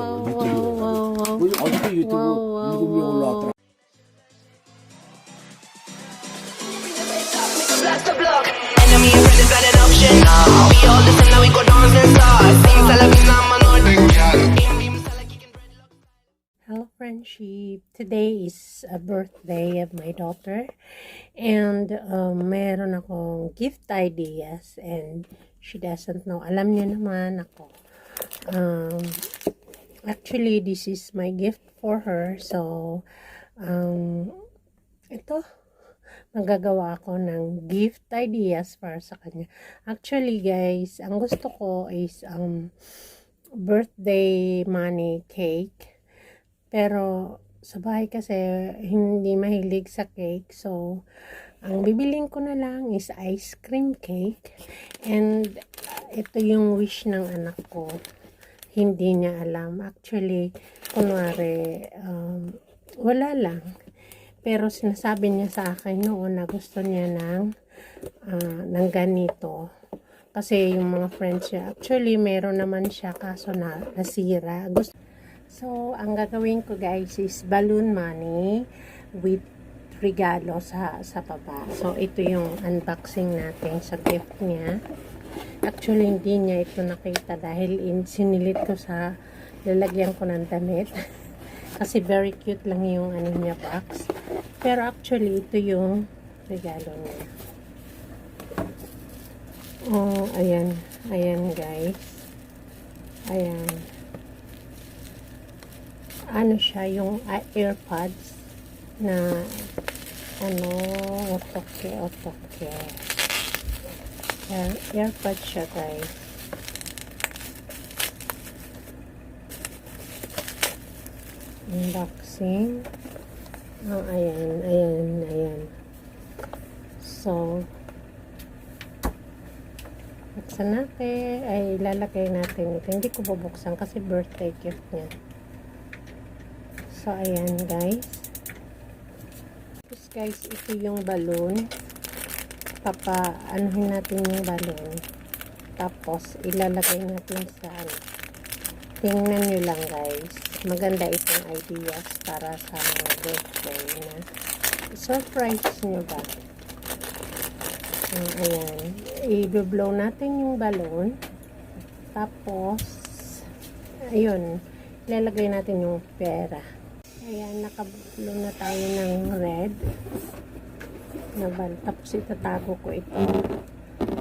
와우. 어떻게 유튜브 와우, 7명 와우. 올라왔더라. Enemy and friend is not an option. We all listen now, we go dance and start. Sing Salavina, man, or Hello friendship. Today is a birthday of my daughter and meron akong gift ideas and she doesn't know. Alam niyo naman ako. Actually this is my gift for her. So ito magagawa ako ng gift ideas para sa kanya. Actually guys, ang gusto ko is birthday money cake. Pero sa bahay kasi hindi mahilig sa cake. So, ang bibiling ko na lang is ice cream cake. And ito yung wish ng anak ko. Hindi niya alam. Actually, kunwari, wala lang. Pero sinasabi niya sa akin noon na gusto niya ng ganito. Kasi yung mga friends niya, actually meron naman siya kaso nasira. So, ang gagawin ko guys is balloon money with regalo sa baba. So, ito yung unboxing natin sa gift niya. Actually, hindi niya ito nakita dahil sinilit ko sa lalagyan ko ng damit. Kasi very cute lang yung ano niya box. Pero actually, ito yung regalo niya. Oh, ayan. Ayan guys. Ayan. Ano siya, yung AirPods na otoke. AirPods siya guys. Unboxing. Oh, ayan. So, buksan natin. Ay, ilalagay natin ito. Hindi ko bubuksan kasi birthday gift niya. So, ayan guys. Tapos guys, ito yung balloon. Anuhin natin yung balloon. Tapos, ilalagay natin sa tingnan nyo lang guys. Maganda itong ideas para sa mga birthday na surprise nyo ba. Ayan. I-blow natin yung balloon. Tapos, ayun. Ilalagay natin yung pera. Ayan, nakablo na tayo ng red na bal. Tapos itatago ko ito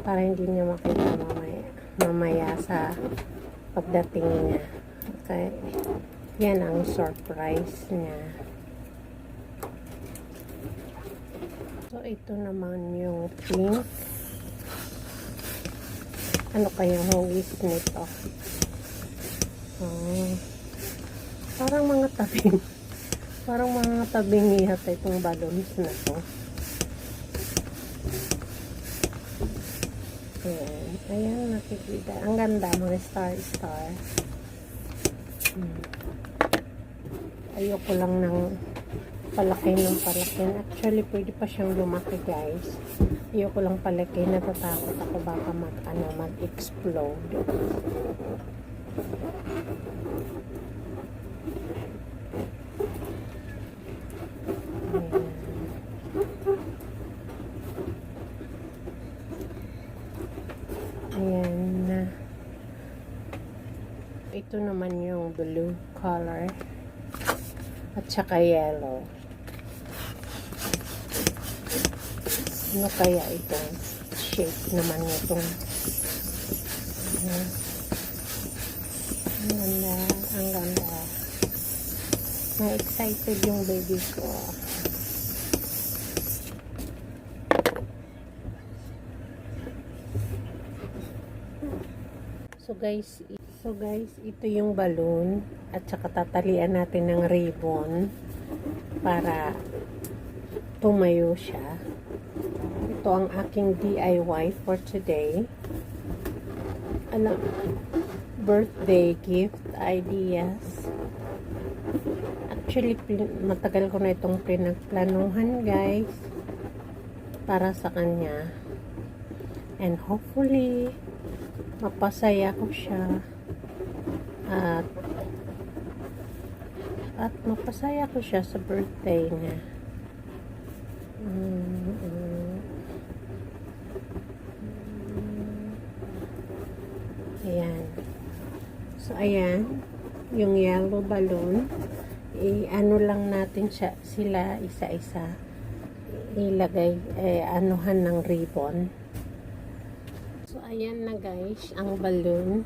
para hindi niya makita mamaya sa pagdating niya. Okay. Yan ang surprise niya. So, ito naman yung pink. Ano kayang hugis nito? Parang mga tabing. Parang mga tabing yata itong balloons na to. Ayan, nakikita. Ang ganda, mga star. Ayoko lang ng palaki. Actually, pwede pa siyang lumaki guys. Ayoko lang palaki. Natatakot ako baka mag-explode. Ayan na. Ito naman yung blue color at saka yellow. Ano kaya itong shape naman itong ang ganda. Na-excited yung baby ko. So guys, ito yung balloon at saka tatalian natin ng ribbon para tumayo siya. Ito ang aking DIY for today. Birthday gift ideas. Actually, matagal ko na itong pinagplanuhan guys para sa kanya. And hopefully, mapasaya ko siya at at mapasaya ko siya sa birthday niya. Ayan. So, ayan. Yung yellow balloon. I-ano lang natin sila isa-isa. Ilagay, anuhan ng ribbon. So, ayan na guys, ang balloon.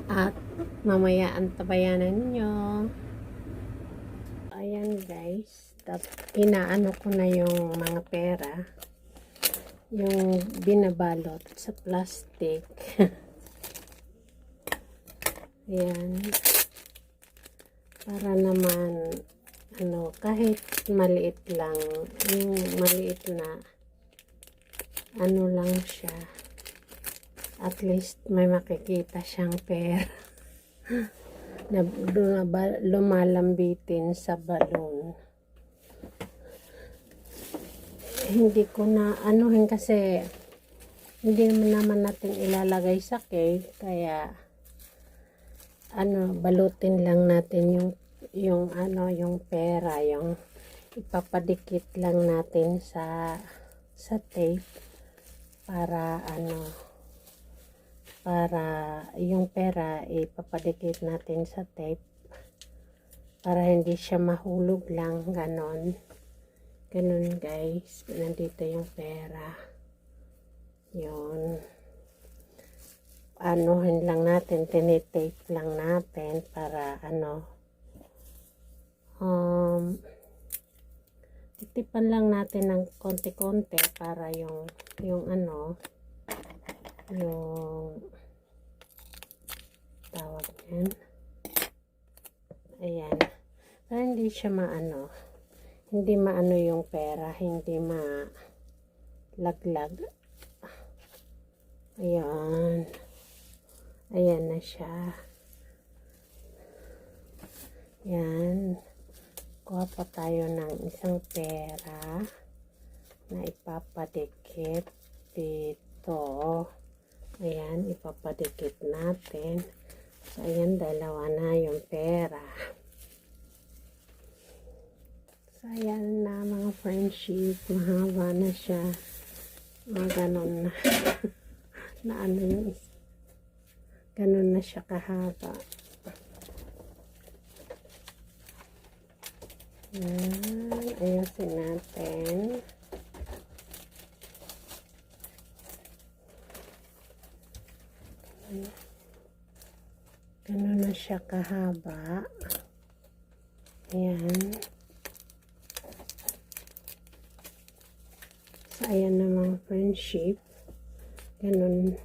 At, mamaya antabayanan ninyo. Ayan guys. Inaano ko na yung mga pera. Yung binabalot sa plastic. Ayan. Para naman, kahit maliit lang, yung maliit na, lang siya. At least may makikita siyang pera na lumalambitin sa balon. Hindi ko na anuhin kasi hindi naman natin ilalagay sa cake, kaya balutin lang natin yung pera, yung ipapadikit lang natin sa tape para para yung pera ipapadikit natin sa tape para hindi siya mahulog lang, ganon guys. Nandito yung pera, yun. Anuhin lang natin, tinitape lang natin para titipan lang natin ng konti-konti para yung tawag yan, ayan, para hindi siya hindi maano yung pera, hindi malaglag. Ayan. Ayan na siya. Yan. Kuha pa tayo ng isang pera na ipapadikit dito. Ayan, ipapadikit natin. So, ayan, dalawa na yung pera. So, ayan na mga friendship. Mahaba na siya. Ganon na. Na yung ganon na siya kahaba. Yan, ayusin natin. Ganon na siya kahaba. Ayan. So, ayan na mga friendship. Ganon.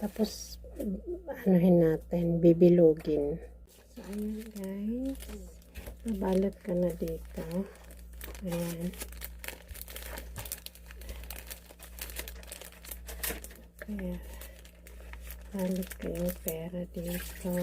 Tapos, anuhin natin, bibilugin. So, ayan guys. Nabalot ka na dito. Ayan. Kaya, balot ko yung pera dito.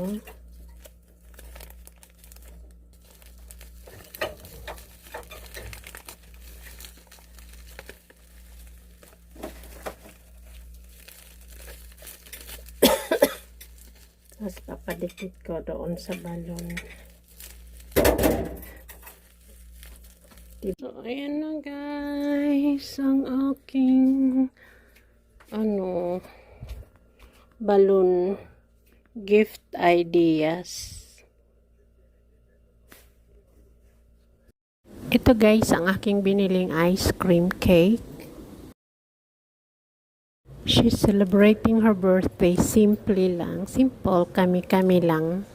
Tapos papadikit ko doon sa balon. So, ayan na guys, ang aking balloon gift ideas. Ito guys, ang aking biniling ice cream cake. She's celebrating her birthday. Simple lang. Simple. Kami-kami lang.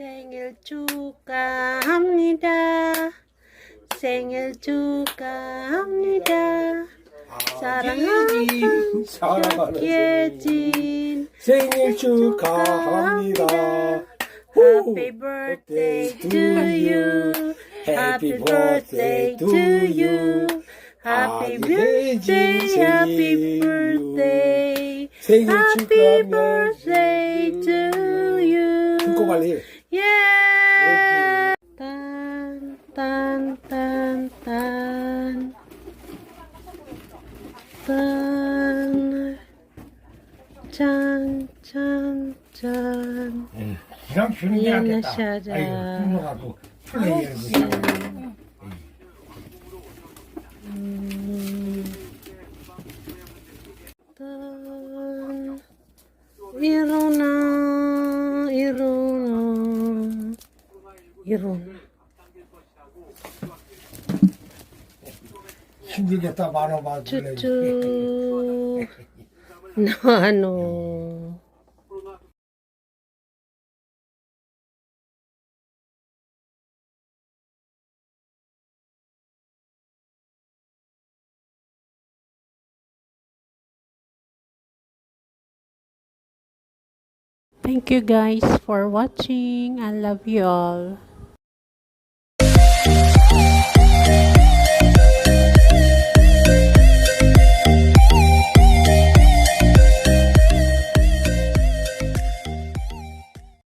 생일 축하합니다. 생일 축하합니다. 사랑하는 박예진 생일 축하합니다. Happy birthday to you. Happy birthday to you. Happy birthday, happy birthday. Happy birthday to you. 축구 빨리. Yeah. Tan tan tan tan tan 짠, 짠, 짠. 그냥 주는 게 이해는 낫겠다. 샤자. 아이고, 굶어가고 플레이하는 거. 짠. 일어나, 일어나, 일어나. 힘들겠다, 만원 받을래. 쭈쭈. 나노. Thank you guys for watching. I love you all.